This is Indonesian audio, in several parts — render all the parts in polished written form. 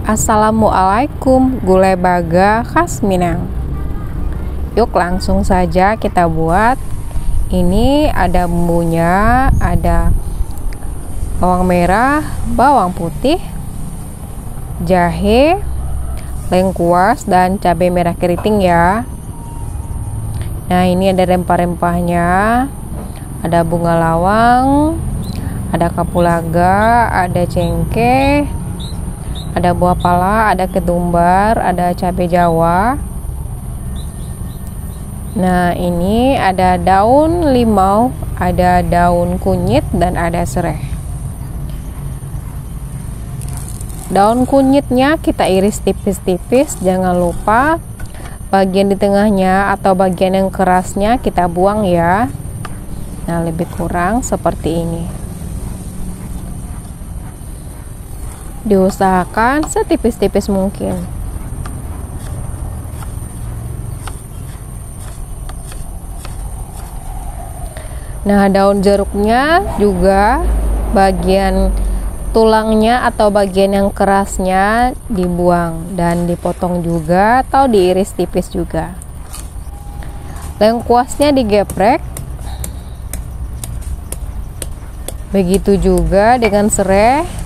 Assalamualaikum, gulai baga khas Minang. Yuk langsung saja kita buat. Ini ada bumbunya, ada bawang merah, bawang putih, jahe, lengkuas, dan cabai merah keriting ya. Nah, ini ada rempah-rempahnya. Ada bunga lawang, ada kapulaga, ada cengkeh, ada buah pala, ada ketumbar, ada cabai jawa. Nah, ini ada daun limau, ada daun kunyit, dan ada serai. Daun kunyitnya kita iris tipis-tipis, jangan lupa bagian di tengahnya atau bagian yang kerasnya kita buang ya. Nah, lebih kurang seperti ini. Diusahakan setipis-tipis mungkin. Nah, daun jeruknya juga bagian tulangnya atau bagian yang kerasnya dibuang dan dipotong juga atau diiris tipis juga. Lengkuasnya digeprek. Begitu juga dengan serai.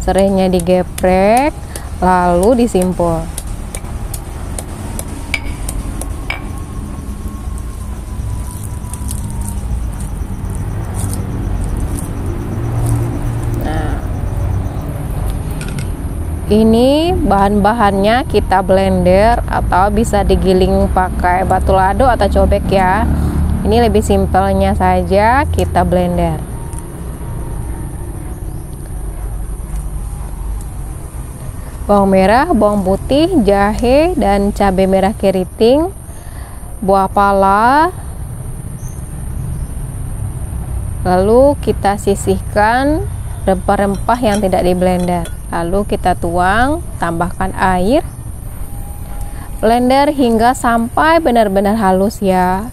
Serainya digeprek lalu disimpul. Nah, ini bahan-bahannya kita blender atau bisa digiling pakai batu lado atau cobek ya. Ini lebih simpelnya saja kita blender. Bawang merah, bawang putih, jahe, dan cabai merah keriting, buah pala. Lalu kita sisihkan rempah-rempah yang tidak di blender. Lalu kita tuang, tambahkan air. Blender hingga sampai benar-benar halus ya.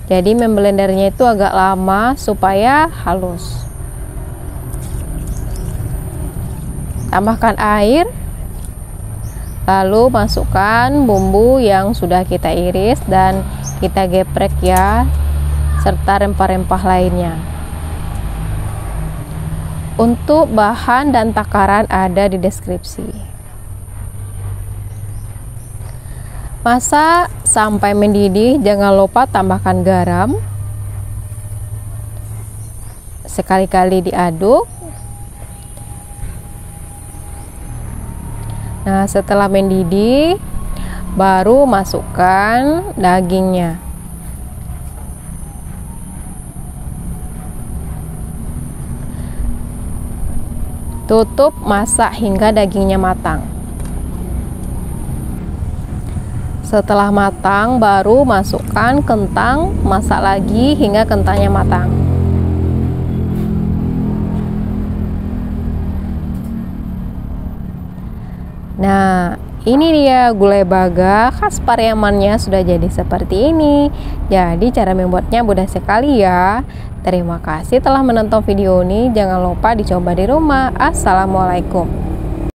Jadi memblendernya itu agak lama supaya halus. Tambahkan air. Lalu masukkan bumbu yang sudah kita iris dan kita geprek ya, serta rempah-rempah lainnya. Untuk bahan dan takaran ada di deskripsi. Masak sampai mendidih, jangan lupa tambahkan garam. Sekali-kali diaduk. Nah, setelah mendidih, baru masukkan dagingnya. Tutup, masak hingga dagingnya matang. Setelah matang, baru masukkan kentang, masak lagi hingga kentangnya matang. Nah, ini dia gulai baga khas Pariamannya sudah jadi seperti ini. Jadi cara membuatnya mudah sekali ya. Terima kasih telah menonton video ini. Jangan lupa dicoba di rumah. Assalamualaikum.